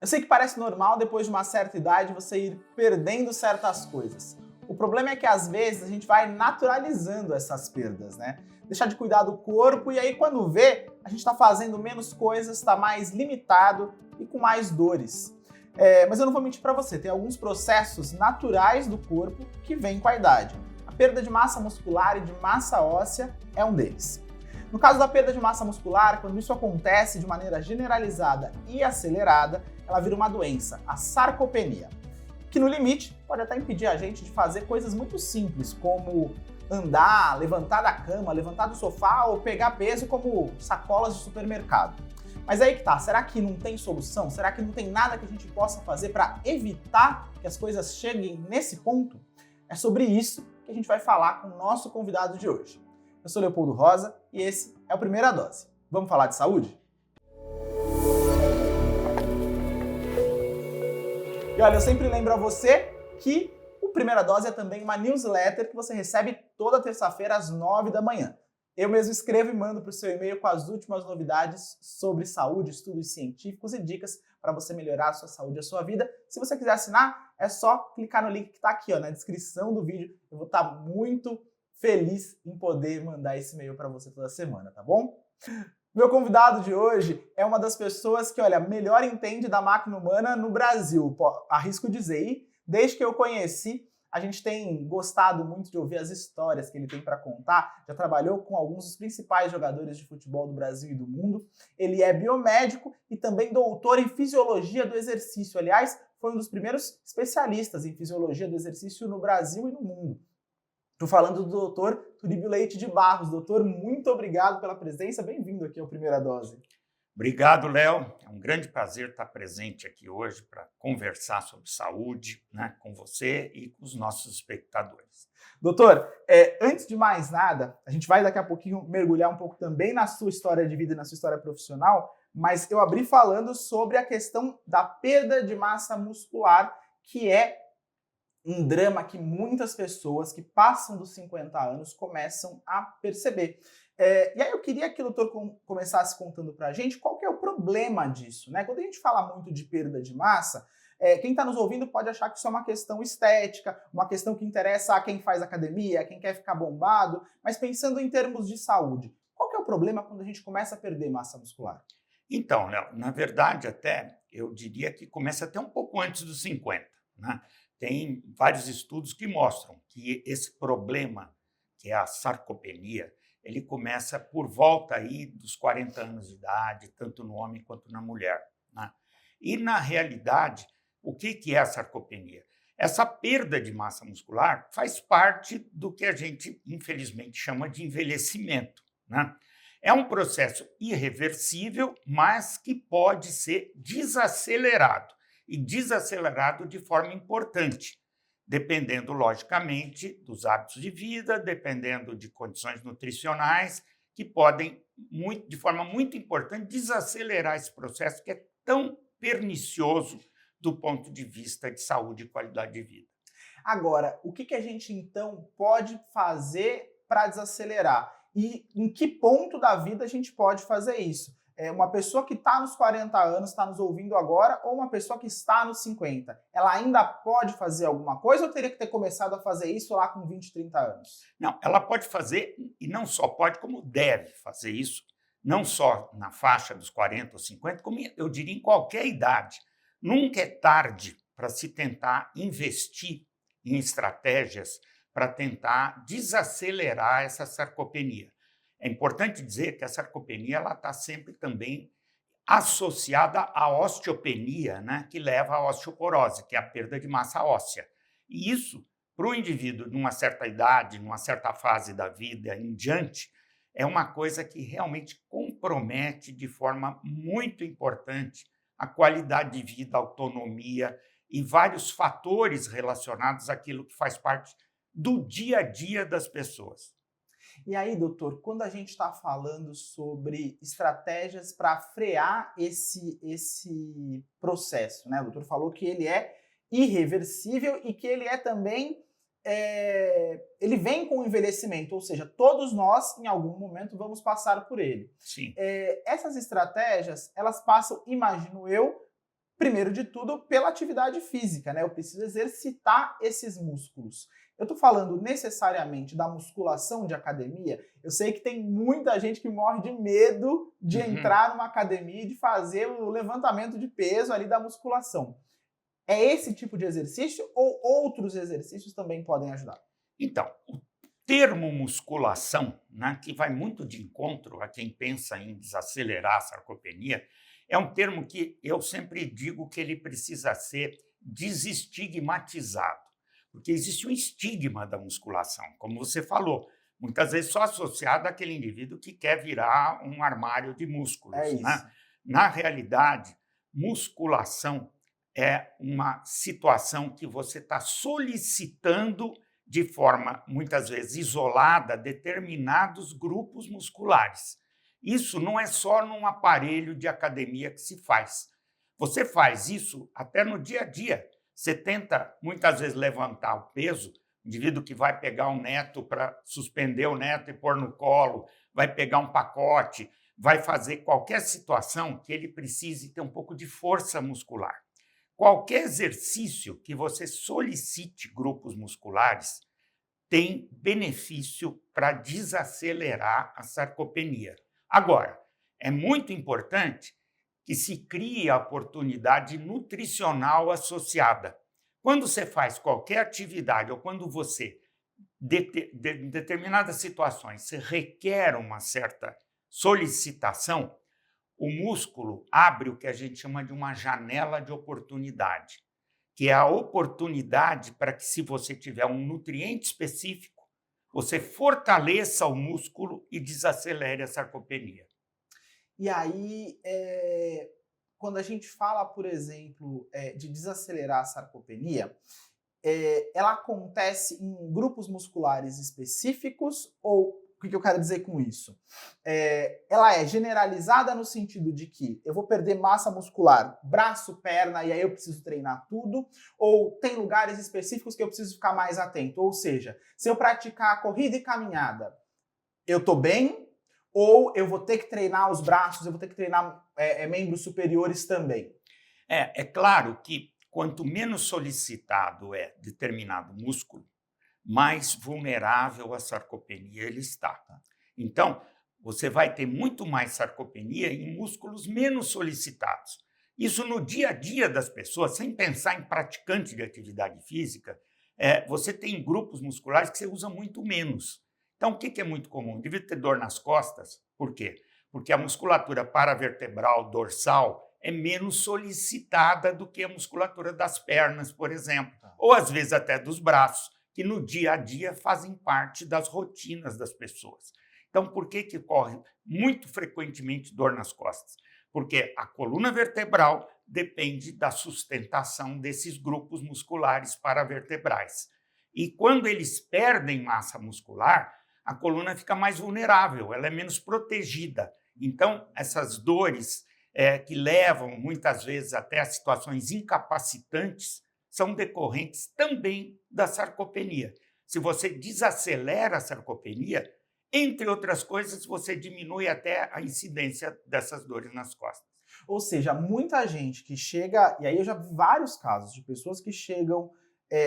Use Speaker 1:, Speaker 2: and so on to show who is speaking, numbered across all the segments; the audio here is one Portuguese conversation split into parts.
Speaker 1: Eu sei que parece normal depois de uma certa idade você ir perdendo certas coisas. O problema é que às vezes a gente vai naturalizando essas perdas, né? Deixar de cuidar do corpo e aí quando vê, a gente está fazendo menos coisas, está mais limitado e com mais dores. Mas eu não vou mentir para você, tem alguns processos naturais do corpo que vêm com a idade. A perda de massa muscular e de massa óssea é um deles. No caso da perda de massa muscular, quando isso acontece de maneira generalizada e acelerada, ela vira uma doença, a sarcopenia, que no limite pode até impedir a gente de fazer coisas muito simples, como andar, levantar da cama, levantar do sofá ou pegar peso como sacolas de supermercado. Mas aí que tá, será que não tem solução? Será que não tem nada que a gente possa fazer para evitar que as coisas cheguem nesse ponto? É sobre isso que a gente vai falar com o nosso convidado de hoje. Eu sou Leopoldo Rosa e esse é o Primeira Dose. Vamos falar de saúde? E olha, eu sempre lembro a você que o Primeira Dose é também uma newsletter que você recebe toda terça-feira às 9 da manhã. Eu mesmo escrevo e mando para o seu e-mail com as últimas novidades sobre saúde, estudos científicos e dicas para você melhorar a sua saúde e a sua vida. Se você quiser assinar, é só clicar no link que está aqui, na descrição do vídeo. Eu vou estar muito feliz em poder mandar esse e-mail para você toda semana, tá bom? Meu convidado de hoje é uma das pessoas que, olha, melhor entende da máquina humana no Brasil, arrisco dizer. E desde que eu conheci, a gente tem gostado muito de ouvir as histórias que ele tem para contar. Já trabalhou com alguns dos principais jogadores de futebol do Brasil e do mundo. Ele é biomédico e também doutor em fisiologia do exercício. Aliás, foi um dos primeiros especialistas em fisiologia do exercício no Brasil e no mundo. Estou falando do Dr. Turíbio Leite de Barros. Doutor, muito obrigado pela presença. Bem-vindo aqui ao Primeira Dose.
Speaker 2: Obrigado, Léo. É um grande prazer estar presente aqui hoje para conversar sobre saúde, com você e com os nossos espectadores.
Speaker 1: Doutor, antes de mais nada, a gente vai daqui a pouquinho mergulhar um pouco também na sua história de vida e na sua história profissional, mas eu abri falando sobre a questão da perda de massa muscular, que é um drama que muitas pessoas que passam dos 50 anos começam a perceber. E aí eu queria que o doutor começasse contando pra gente qual que é o problema disso, né? Quando a gente fala muito de perda de massa, quem está nos ouvindo pode achar que isso é uma questão estética, uma questão que interessa a quem faz academia, a quem quer ficar bombado, mas pensando em termos de saúde, qual que é o problema quando a gente começa a perder massa muscular?
Speaker 2: Então, Léo, na verdade até eu diria que começa até um pouco antes dos 50, né? Tem vários estudos que mostram que esse problema, que é a sarcopenia, ele começa por volta aí dos 40 anos de idade, tanto no homem quanto na mulher, né? E, na realidade, o que é a sarcopenia? Essa perda de massa muscular faz parte do que a gente, infelizmente, chama de envelhecimento, né? É um processo irreversível, mas que pode ser desacelerado, e desacelerado de forma importante, dependendo, logicamente, dos hábitos de vida, dependendo de condições nutricionais, que podem, de forma muito importante, desacelerar esse processo que é tão pernicioso do ponto de vista de saúde e qualidade de vida.
Speaker 1: Agora, o que a gente então pode fazer para desacelerar? E em que ponto da vida a gente pode fazer isso? Uma pessoa que está nos 40 anos, está nos ouvindo agora, ou uma pessoa que está nos 50, ela ainda pode fazer alguma coisa ou teria que ter começado a fazer isso lá com 20, 30 anos?
Speaker 2: Não, ela pode fazer, e não só pode, como deve fazer isso, não só na faixa dos 40 ou 50, como eu diria em qualquer idade. Nunca é tarde para se tentar investir em estratégias para tentar desacelerar essa sarcopenia. É importante dizer que a sarcopenia está sempre também associada à osteopenia, né, que leva à osteoporose, que é a perda de massa óssea. E isso, para o indivíduo, numa certa idade, numa certa fase da vida em diante, é uma coisa que realmente compromete de forma muito importante a qualidade de vida, a autonomia e vários fatores relacionados àquilo que faz parte do dia a dia das pessoas.
Speaker 1: E aí, doutor, quando a gente está falando sobre estratégias para frear esse processo, né? O doutor falou que ele é irreversível e que ele é também, ele vem com o envelhecimento, ou seja, todos nós, em algum momento, vamos passar por ele.
Speaker 2: Sim.
Speaker 1: Essas estratégias, elas passam, imagino eu, Primeiro de tudo, pela atividade física, né? Eu preciso exercitar esses músculos. Eu estou falando necessariamente da musculação de academia. Eu sei que tem muita gente que morre de medo de entrar numa academia e de fazer o levantamento de peso ali da musculação. É esse tipo de exercício ou outros exercícios também podem ajudar?
Speaker 2: Então, o termo musculação, né, que vai muito de encontro a quem pensa em desacelerar a sarcopenia, é um termo que eu sempre digo que ele precisa ser desestigmatizado, porque existe um estigma da musculação, como você falou, muitas vezes só associado àquele indivíduo que quer virar um armário de
Speaker 1: É
Speaker 2: músculos,
Speaker 1: isso.
Speaker 2: né? Na realidade, musculação é uma situação que você está solicitando de forma, muitas vezes, isolada, determinados grupos musculares. Isso não é só num aparelho de academia que se faz. Você faz isso até no dia a dia. Você tenta, muitas vezes, levantar o peso, o indivíduo que vai pegar um neto para suspender o neto e pôr no colo, vai pegar um pacote, vai fazer qualquer situação que ele precise ter um pouco de força muscular. Qualquer exercício que você solicite grupos musculares tem benefício para desacelerar a sarcopenia. Agora, é muito importante que se crie a oportunidade nutricional associada. Quando você faz qualquer atividade ou quando você, em determinadas situações, você requer uma certa solicitação, o músculo abre o que a gente chama de uma janela de oportunidade, que é a oportunidade para que, se você tiver um nutriente específico, você fortaleça o músculo e desacelere a sarcopenia.
Speaker 1: E aí, quando a gente fala, por exemplo, de desacelerar a sarcopenia, ela acontece em grupos musculares específicos ou o que eu quero dizer com isso? Ela é generalizada no sentido de que eu vou perder massa muscular, braço, perna, e aí eu preciso treinar tudo, ou tem lugares específicos que eu preciso ficar mais atento? Ou seja, se eu praticar corrida e caminhada, eu estou bem? Ou eu vou ter que treinar os braços, eu vou ter que treinar membros superiores também?
Speaker 2: É claro que quanto menos solicitado é determinado músculo, mais vulnerável à sarcopenia ele está. Então, você vai ter muito mais sarcopenia em músculos menos solicitados. Isso no dia a dia das pessoas, sem pensar em praticante de atividade física, você tem grupos musculares que você usa muito menos. Então, o que é muito comum? O indivíduo ter dor nas costas. Por quê? Porque a musculatura paravertebral dorsal é menos solicitada do que a musculatura das pernas, por exemplo, ou às vezes até dos braços, que no dia a dia fazem parte das rotinas das pessoas. Então, por que ocorre muito frequentemente dor nas costas? Porque a coluna vertebral depende da sustentação desses grupos musculares paravertebrais. E quando eles perdem massa muscular, a coluna fica mais vulnerável, ela é menos protegida. Então, essas dores que levam muitas vezes até a situações incapacitantes são decorrentes também da sarcopenia. Se você desacelera a sarcopenia, entre outras coisas, você diminui até a incidência dessas dores nas costas.
Speaker 1: Ou seja, muita gente que chega, e aí eu já vi vários casos de pessoas que chegam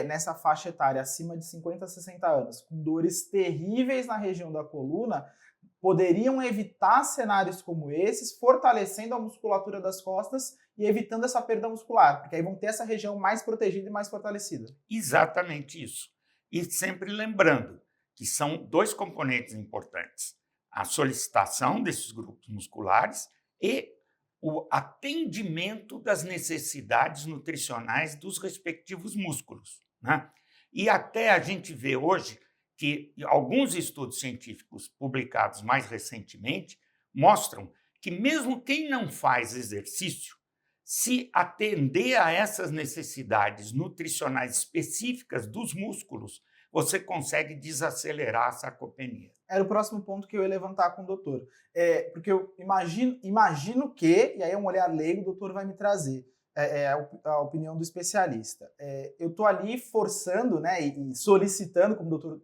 Speaker 1: nessa faixa etária acima de 50 a 60 anos, com dores terríveis na região da coluna, poderiam evitar cenários como esses, fortalecendo a musculatura das costas e evitando essa perda muscular, porque aí vão ter essa região mais protegida e mais fortalecida.
Speaker 2: Exatamente isso. E sempre lembrando que são dois componentes importantes: a solicitação desses grupos musculares e o atendimento das necessidades nutricionais dos respectivos músculos, né? E até a gente vê hoje que alguns estudos científicos publicados mais recentemente mostram que mesmo quem não faz exercício, se atender a essas necessidades nutricionais específicas dos músculos, você consegue desacelerar a sarcopenia.
Speaker 1: Era o próximo ponto que eu ia levantar com o doutor. Porque eu imagino que, e aí é um olhar leigo, o doutor vai me trazer a opinião do especialista. Eu estou ali forçando, né, e solicitando, como o doutor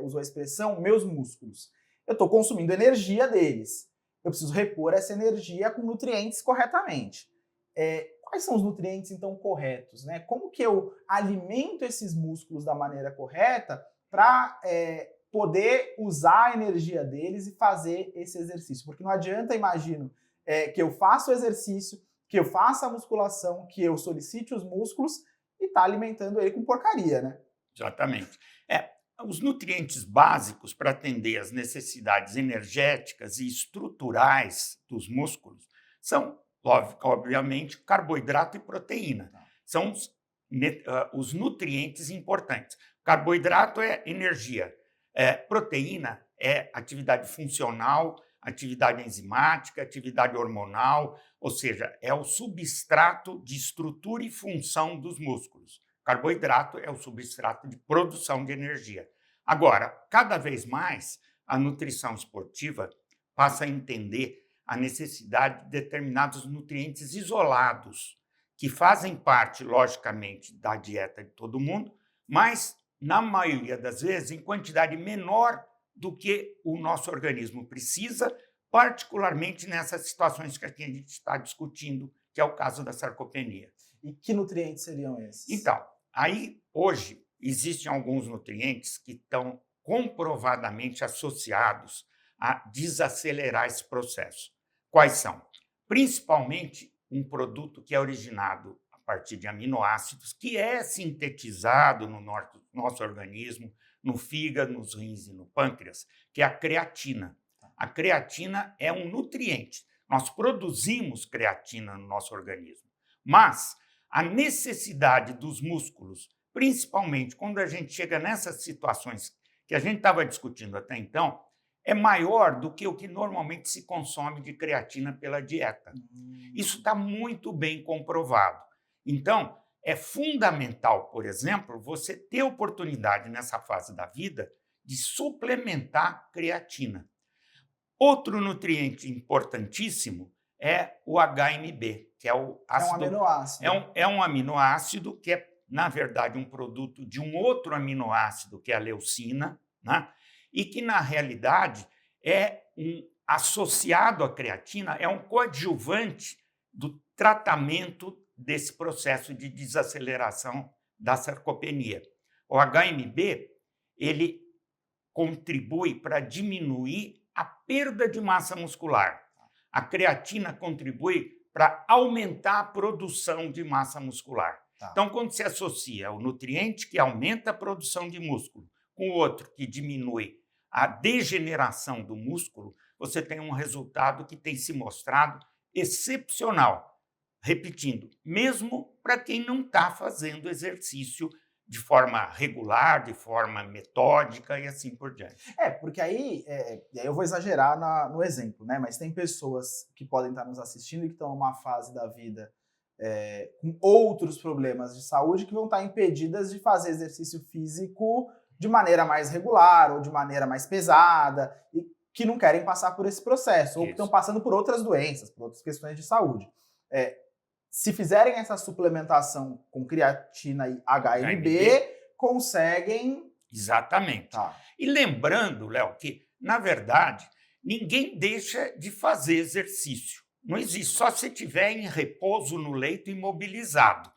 Speaker 1: usou a expressão, meus músculos. Eu estou consumindo energia deles. Eu preciso repor essa energia com nutrientes corretamente. quais são os nutrientes, então, corretos, né? Como que eu alimento esses músculos da maneira correta para poder usar a energia deles e fazer esse exercício? Porque não adianta, imagino, que eu faça o exercício, que eu faça a musculação, que eu solicite os músculos e tá alimentando ele com porcaria, né?
Speaker 2: Exatamente. Os nutrientes básicos para atender às necessidades energéticas e estruturais dos músculos são, obviamente, carboidrato e proteína. São os nutrientes importantes. Carboidrato é energia, proteína é atividade funcional, atividade enzimática, atividade hormonal, ou seja, é o substrato de estrutura e função dos músculos. Carboidrato é o substrato de produção de energia. Agora, cada vez mais, a nutrição esportiva passa a entender a necessidade de determinados nutrientes isolados, que fazem parte, logicamente, da dieta de todo mundo, mas, na maioria das vezes, em quantidade menor do que o nosso organismo precisa, particularmente nessas situações que aqui a gente está discutindo, que é o caso da sarcopenia.
Speaker 1: E que nutrientes seriam esses?
Speaker 2: Então, aí, hoje, existem alguns nutrientes que estão comprovadamente associados a desacelerar esse processo. Quais são? Principalmente um produto que é originado a partir de aminoácidos, que é sintetizado no nosso organismo, no fígado, nos rins e no pâncreas, que é a creatina. A creatina é um nutriente. Nós produzimos creatina no nosso organismo, mas a necessidade dos músculos, principalmente quando a gente chega nessas situações que a gente estava discutindo até então, é maior do que o que normalmente se consome de creatina pela dieta. Isso está muito bem comprovado. Então, é fundamental, por exemplo, você ter oportunidade nessa fase da vida de suplementar creatina. Outro nutriente importantíssimo é o HMB, que é o ácido.
Speaker 1: É um aminoácido.
Speaker 2: É um aminoácido que é, na verdade, um produto de um outro aminoácido, que é a leucina, né? E que, na realidade, associado à creatina, é um coadjuvante do tratamento desse processo de desaceleração da sarcopenia. O HMB, ele contribui para diminuir a perda de massa muscular. A creatina contribui para aumentar a produção de massa muscular. Então, quando se associa o nutriente que aumenta a produção de músculo com o outro que diminui a degeneração do músculo, você tem um resultado que tem se mostrado excepcional. Repetindo, mesmo para quem não está fazendo exercício de forma regular, de forma metódica e assim por diante.
Speaker 1: Porque aí eu vou exagerar no exemplo, né? Mas tem pessoas que podem estar nos assistindo e que estão numa fase da vida com outros problemas de saúde que vão estar impedidas de fazer exercício físico de maneira mais regular ou de maneira mais pesada e que não querem passar por esse processo ou que estão passando por outras doenças, por outras questões de saúde. Se fizerem essa suplementação com creatina e HMB, conseguem...
Speaker 2: Exatamente. E lembrando, Léo, que, na verdade, ninguém deixa de fazer exercício. Não existe, só se estiver em repouso no leito imobilizado.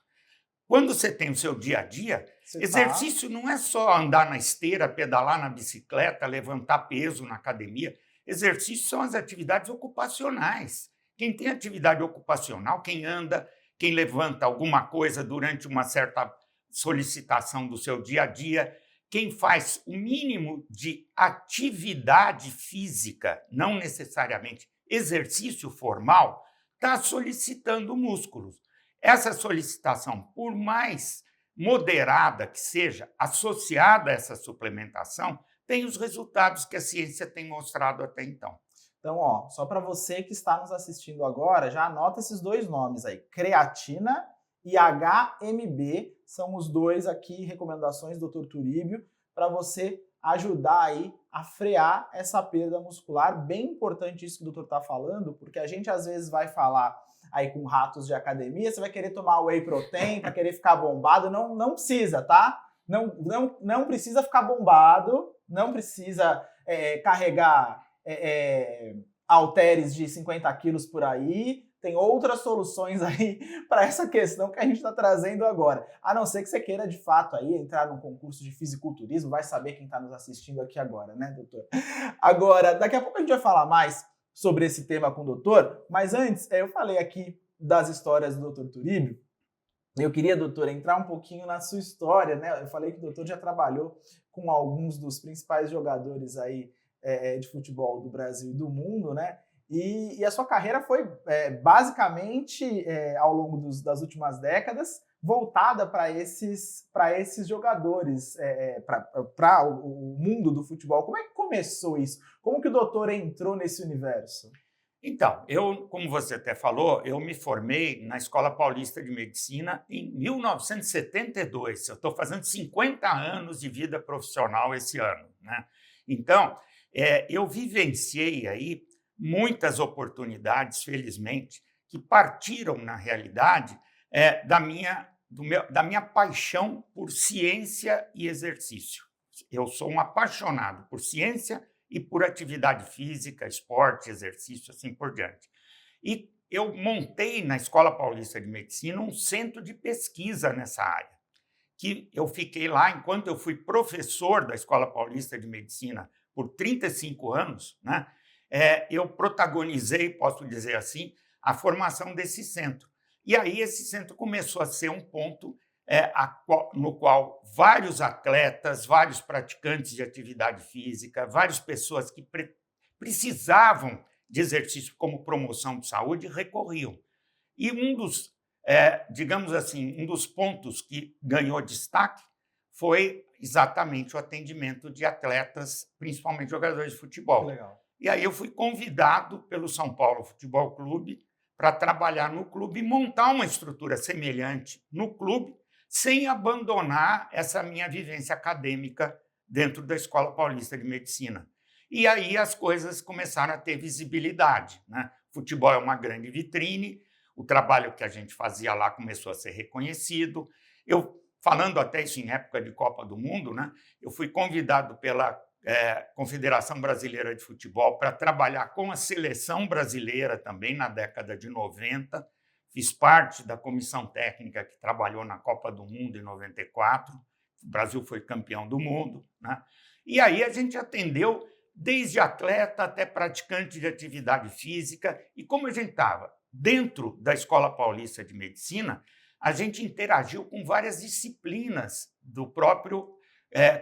Speaker 2: Quando você tem o seu dia a dia, exercício não é só andar na esteira, pedalar na bicicleta, levantar peso na academia. Exercício são as atividades ocupacionais. Quem tem atividade ocupacional, quem anda, quem levanta alguma coisa durante uma certa solicitação do seu dia a dia, quem faz o mínimo de atividade física, não necessariamente exercício formal, está solicitando músculos. Essa solicitação, por mais moderada que seja, associada a essa suplementação, tem os resultados que a ciência tem mostrado até então.
Speaker 1: Então, só para você que está nos assistindo agora, já anota esses dois nomes aí, creatina e HMB, são os dois aqui, recomendações do Dr. Turíbio, para você ajudar aí a frear essa perda muscular. Bem importante isso que o doutor está falando, porque a gente às vezes vai falar aí com ratos de academia, você vai querer tomar whey protein para querer ficar bombado, não precisa, tá? Não precisa ficar bombado, não precisa carregar halteres de 50 quilos por aí, tem outras soluções aí para essa questão que a gente está trazendo agora. A não ser que você queira, de fato, aí entrar num concurso de fisiculturismo, vai saber quem está nos assistindo aqui agora, né, doutor? Agora, daqui a pouco a gente vai falar mais sobre esse tema com o doutor, mas antes, eu falei aqui das histórias do doutor Turíbio. Eu queria, doutor, entrar um pouquinho na sua história, né? Eu falei que o doutor já trabalhou com alguns dos principais jogadores aí de futebol do Brasil e do mundo, né? E a sua carreira foi basicamente, ao longo das últimas décadas, voltada para esses jogadores, para o mundo do futebol. Como é que começou isso? Como que o doutor entrou nesse universo?
Speaker 2: Então, eu, como você até falou, eu me formei na Escola Paulista de Medicina em 1972. Eu estou fazendo 50 anos de vida profissional esse ano, né? Então, eu vivenciei aí muitas oportunidades, felizmente, que partiram, na realidade, da minha paixão por ciência e exercício. Eu sou um apaixonado por ciência e por atividade física, esporte, exercício, assim por diante. E eu montei na Escola Paulista de Medicina um centro de pesquisa nessa área, que eu fiquei lá enquanto eu fui professor da Escola Paulista de Medicina por 35 anos, né? Eu protagonizei, posso dizer assim, a formação desse centro. E aí esse centro começou a ser um ponto no qual vários atletas, vários praticantes de atividade física, várias pessoas que precisavam de exercício como promoção de saúde recorriam. E digamos assim, um dos pontos que ganhou destaque foi exatamente o atendimento de atletas, principalmente jogadores de futebol.
Speaker 1: Que legal.
Speaker 2: E aí eu fui convidado pelo São Paulo Futebol Clube para trabalhar no clube e montar uma estrutura semelhante no clube, sem abandonar essa minha vivência acadêmica dentro da Escola Paulista de Medicina. E aí as coisas começaram a ter visibilidade, né? Futebol é uma grande vitrine, o trabalho que a gente fazia lá começou a ser reconhecido. Eu, falando até isso em época de Copa do Mundo, né? Eu fui convidado pela Confederação Brasileira de Futebol para trabalhar com a seleção brasileira também na década de 90. Fiz parte da comissão técnica que trabalhou na Copa do Mundo em 94. O Brasil foi campeão do mundo, né? E aí a gente atendeu desde atleta até praticante de atividade física. E como a gente estava dentro da Escola Paulista de Medicina, a gente interagiu com várias disciplinas do próprio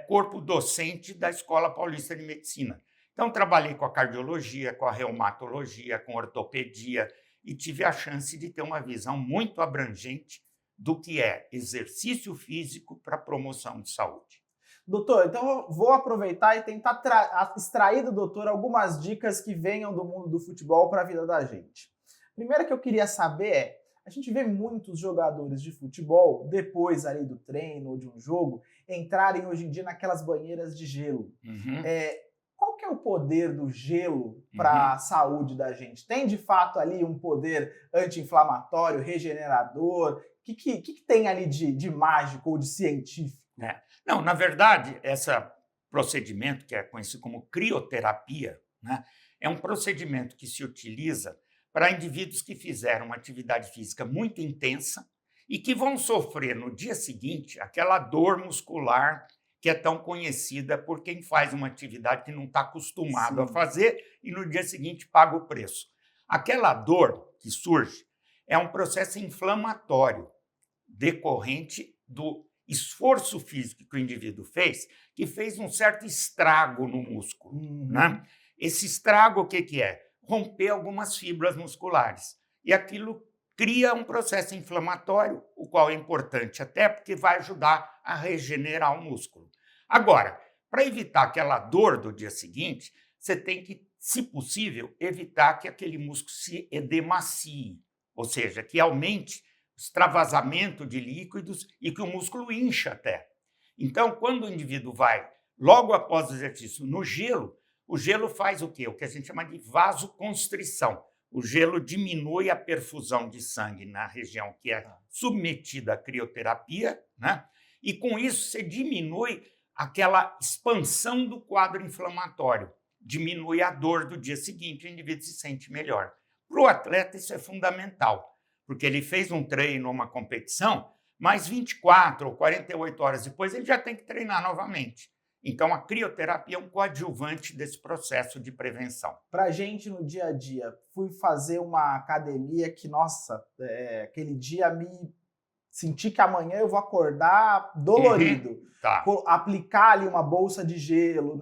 Speaker 2: corpo docente da Escola Paulista de Medicina. Então, trabalhei com a cardiologia, com a reumatologia, com a ortopedia, e tive a chance de ter uma visão muito abrangente do que é exercício físico para promoção de saúde.
Speaker 1: Doutor, então eu vou aproveitar e tentar extrair do doutor algumas dicas que venham do mundo do futebol para a vida da gente. Primeiro que eu queria saber a gente vê muitos jogadores de futebol, depois ali do treino ou de um jogo, entrarem hoje em dia naquelas banheiras de gelo.
Speaker 2: Uhum.
Speaker 1: Qual que é o poder do gelo para a saúde da gente? Tem, de fato, ali um poder anti-inflamatório, regenerador? O que tem ali de mágico ou de científico?
Speaker 2: Não, na verdade, esse procedimento, que é conhecido como crioterapia, né, é um procedimento que se utiliza para indivíduos que fizeram uma atividade física muito intensa e que vão sofrer no dia seguinte aquela dor muscular que é tão conhecida por quem faz uma atividade que não está acostumado a fazer e no dia seguinte paga o preço. Aquela dor que surge é um processo inflamatório decorrente do esforço físico que o indivíduo fez, que fez um certo estrago no músculo. Né? Esse estrago, o que é? Romper algumas fibras musculares. E aquilo cria um processo inflamatório, o qual é importante até porque vai ajudar a regenerar o músculo. Agora, para evitar aquela dor do dia seguinte, você tem que, se possível, evitar que aquele músculo se edemacie, ou seja, que aumente o extravasamento de líquidos e que o músculo incha até. Então, quando o indivíduo vai, logo após o exercício, no gelo, o gelo faz o quê? O que a gente chama de vasoconstrição. O gelo diminui a perfusão de sangue na região que é submetida à crioterapia, né? E com isso você diminui aquela expansão do quadro inflamatório, diminui a dor do dia seguinte, o indivíduo se sente melhor. Para o atleta, isso é fundamental, porque ele fez um treino, uma competição, mas 24 ou 48 horas depois ele já tem que treinar novamente. Então, a crioterapia é um coadjuvante desse processo de prevenção.
Speaker 1: Para a gente, no dia a dia, fui fazer uma academia que, nossa, aquele dia me senti que amanhã eu vou acordar dolorido.
Speaker 2: Tá.
Speaker 1: Aplicar ali uma bolsa de gelo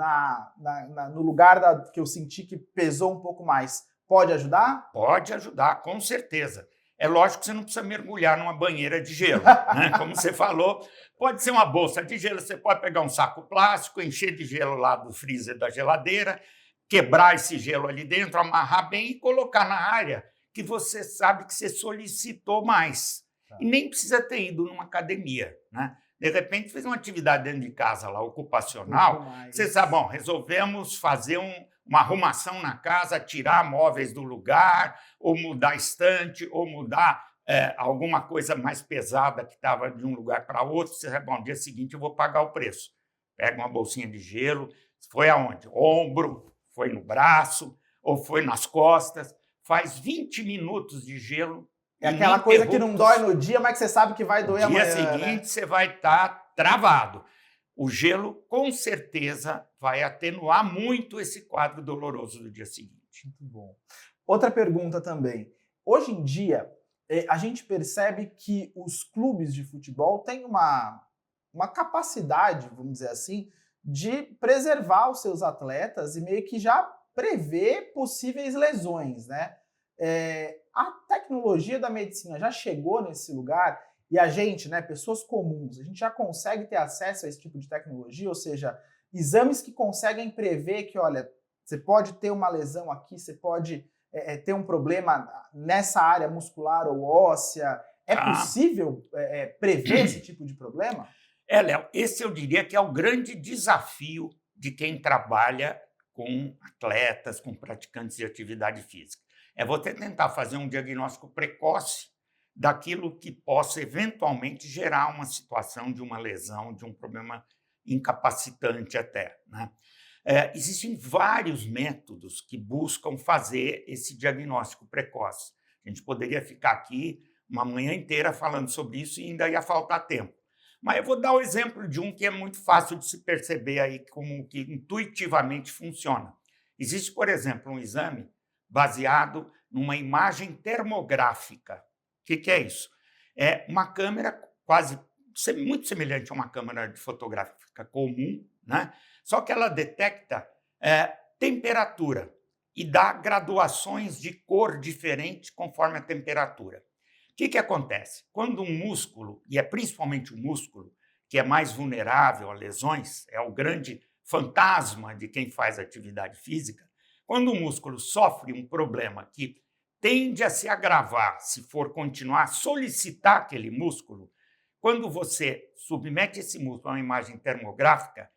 Speaker 1: no lugar que eu senti que pesou um pouco mais, pode ajudar?
Speaker 2: Pode ajudar, com certeza. É lógico que você não precisa mergulhar numa banheira de gelo, né? Como você falou, pode ser uma bolsa de gelo, você pode pegar um saco plástico, encher de gelo lá do freezer da geladeira, quebrar esse gelo ali dentro, amarrar bem e colocar na área que você sabe que você solicitou mais. E nem precisa ter ido numa academia, né? De repente, fez uma atividade dentro de casa lá, ocupacional, você sabe, bom, resolvemos fazer uma arrumação na casa, tirar móveis do lugar, ou mudar estante, ou mudar alguma coisa mais pesada que estava de um lugar para outro. Você sabe, bom, no dia seguinte eu vou pagar o preço. Pega uma bolsinha de gelo, foi aonde? Ombro, foi no braço, ou foi nas costas, faz 20 minutos de gelo.
Speaker 1: É aquela coisa que não dói no dia, mas que você sabe que vai doer amanhã.
Speaker 2: No dia seguinte, você vai estar travado. O gelo, com certeza, vai atenuar muito esse quadro doloroso do dia seguinte.
Speaker 1: Muito bom. Outra pergunta também. Hoje em dia, a gente percebe que os clubes de futebol têm uma capacidade, vamos dizer assim, de preservar os seus atletas e meio que já prever possíveis lesões, né? A tecnologia da medicina já chegou nesse lugar e a gente, né, pessoas comuns, a gente já consegue ter acesso a esse tipo de tecnologia, ou seja, exames que conseguem prever que, olha, você pode ter uma lesão aqui, você pode ter um problema nessa área muscular ou óssea. É possível prever esse tipo de problema?
Speaker 2: Léo, esse eu diria que é o grande desafio de quem trabalha com atletas, com praticantes de atividade física. É você tentar fazer um diagnóstico precoce daquilo que possa eventualmente gerar uma situação de uma lesão, de um problema incapacitante até, né? Existem vários métodos que buscam fazer esse diagnóstico precoce. A gente poderia ficar aqui uma manhã inteira falando sobre isso e ainda ia faltar tempo. Mas eu vou dar o exemplo de um que é muito fácil de se perceber aí como que intuitivamente funciona. Existe, por exemplo, um exame baseado numa imagem termográfica. O que é isso? É uma câmera muito semelhante a uma câmera fotográfica comum, né? Só que ela detecta temperatura e dá graduações de cor diferentes conforme a temperatura. O que acontece? Quando um músculo, e é principalmente o músculo, que é mais vulnerável a lesões, é o grande fantasma de quem faz atividade física, quando o músculo sofre um problema que tende a se agravar se for continuar a solicitar aquele músculo, quando você submete esse músculo a uma imagem termográfica,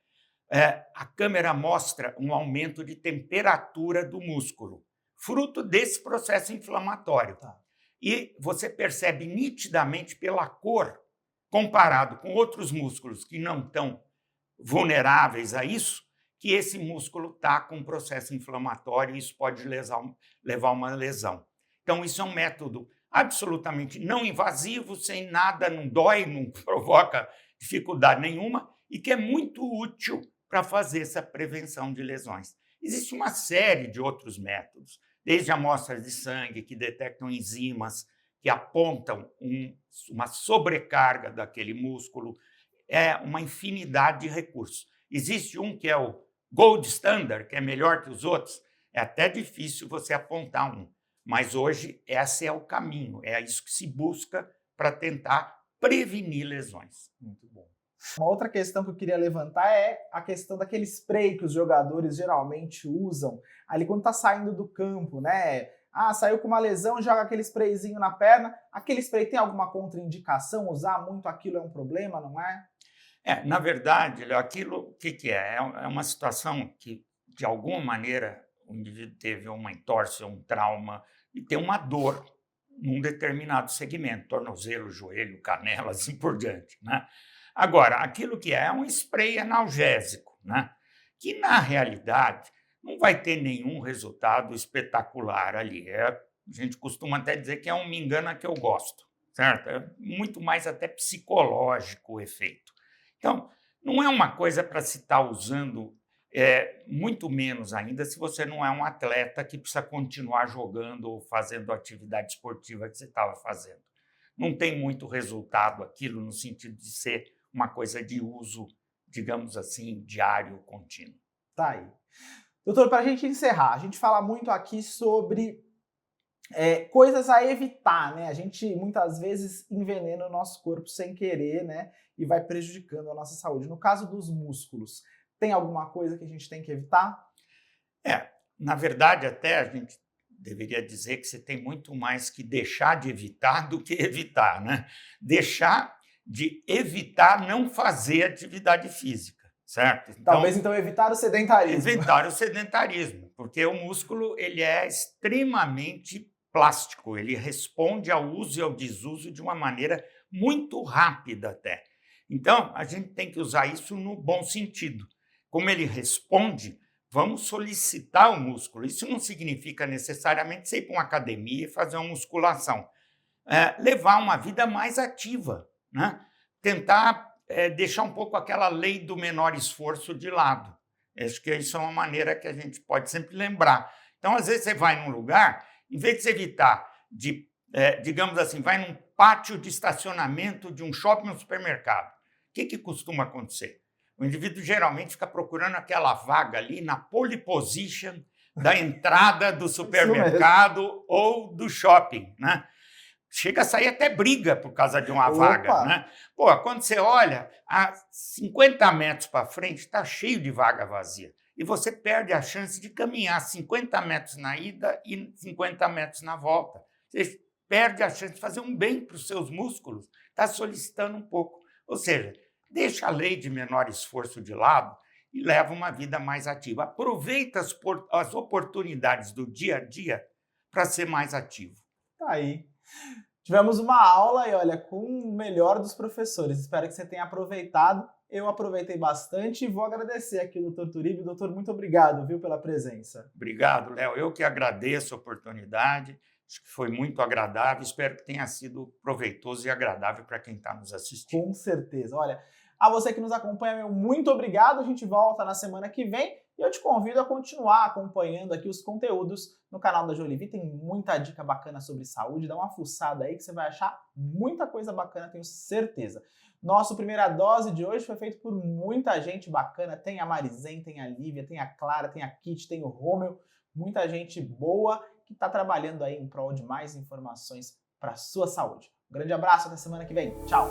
Speaker 2: a câmera mostra um aumento de temperatura do músculo, fruto desse processo inflamatório. E você percebe nitidamente pela cor, comparado com outros músculos que não estão vulneráveis a isso, que esse músculo está com um processo inflamatório e isso pode levar a uma lesão. Então, isso é um método absolutamente não invasivo, sem nada, não dói, não provoca dificuldade nenhuma e que é muito útil para fazer essa prevenção de lesões. Existe uma série de outros métodos, desde amostras de sangue que detectam enzimas que apontam uma sobrecarga daquele músculo, uma infinidade de recursos. Existe um que é o gold standard, que é melhor que os outros, é até difícil você apontar um, mas hoje esse é o caminho, é isso que se busca para tentar prevenir lesões.
Speaker 1: Muito bom. Uma outra questão que eu queria levantar é a questão daquele spray que os jogadores geralmente usam ali quando está saindo do campo, né? Saiu com uma lesão, joga aquele sprayzinho na perna. Aquele spray tem alguma contraindicação? Usar muito aquilo é um problema, não é?
Speaker 2: Na verdade, aquilo, o que é? É uma situação que, de alguma maneira, o indivíduo teve uma entorse, um trauma e tem uma dor num determinado segmento, tornozelo, joelho, canela, assim por diante, né? Agora, aquilo que é um spray analgésico, né? Que, na realidade, não vai ter nenhum resultado espetacular ali. A gente costuma até dizer que é um me engana que eu gosto, certo? É muito mais até psicológico o efeito. Então, não é uma coisa para se estar usando, muito menos ainda se você não é um atleta que precisa continuar jogando ou fazendo a atividade esportiva que você estava fazendo. Não tem muito resultado aquilo no sentido de ser uma coisa de uso, digamos assim, diário, contínuo.
Speaker 1: Tá aí. Doutor, para a gente encerrar, a gente fala muito aqui sobre coisas a evitar, né? A gente muitas vezes envenena o nosso corpo sem querer, né? E vai prejudicando a nossa saúde. No caso dos músculos, tem alguma coisa que a gente tem que evitar?
Speaker 2: Na verdade, até a gente deveria dizer que você tem muito mais que deixar de evitar do que evitar, né? Deixar de evitar não fazer atividade física, certo?
Speaker 1: Talvez então evitar o sedentarismo.
Speaker 2: Evitar o sedentarismo, porque o músculo ele é extremamente plástico, ele responde ao uso e ao desuso de uma maneira muito rápida até. Então, a gente tem que usar isso no bom sentido. Como ele responde, vamos solicitar o músculo. Isso não significa necessariamente você ir para uma academia e fazer uma musculação. Levar uma vida mais ativa, né? Tentar deixar um pouco aquela lei do menor esforço de lado. Acho que isso é uma maneira que a gente pode sempre lembrar. Então, às vezes, você vai num lugar, em vez de você evitar de, digamos assim, vai num pátio de estacionamento de um shopping ou um supermercado. O que costuma acontecer? O indivíduo geralmente fica procurando aquela vaga ali na pole position da entrada do supermercado ou do shopping, né? Chega a sair até briga por causa de uma vaga, né? Pô, quando você olha, a 50 metros para frente está cheio de vaga vazia. E você perde a chance de caminhar 50 metros na ida e 50 metros na volta. Você perde a chance de fazer um bem para os seus músculos, está solicitando um pouco. Ou seja, deixa a lei de menor esforço de lado e leva uma vida mais ativa. Aproveita as oportunidades do dia a dia para ser mais ativo.
Speaker 1: Tá aí. Tivemos uma aula e olha, com o melhor dos professores. Espero que você tenha aproveitado. Eu aproveitei bastante e vou agradecer aqui o Dr. Turibio. Doutor, muito obrigado, viu, pela presença.
Speaker 2: Obrigado, Léo. Eu que agradeço a oportunidade. Acho que foi muito agradável. Espero que tenha sido proveitoso e agradável para quem está nos assistindo.
Speaker 1: Com certeza. Olha, a você que nos acompanha, meu muito obrigado. A gente volta na semana que vem. E eu te convido a continuar acompanhando aqui os conteúdos no canal da Jolivi. Tem muita dica bacana sobre saúde. Dá uma fuçada aí que você vai achar muita coisa bacana, tenho certeza. Nosso primeira dose de hoje foi feito por muita gente bacana. Tem a Marizen, tem a Lívia, tem a Clara, tem a Kit, tem o Rômeu. Muita gente boa que está trabalhando aí em prol de mais informações para a sua saúde. Um grande abraço, até semana que vem. Tchau!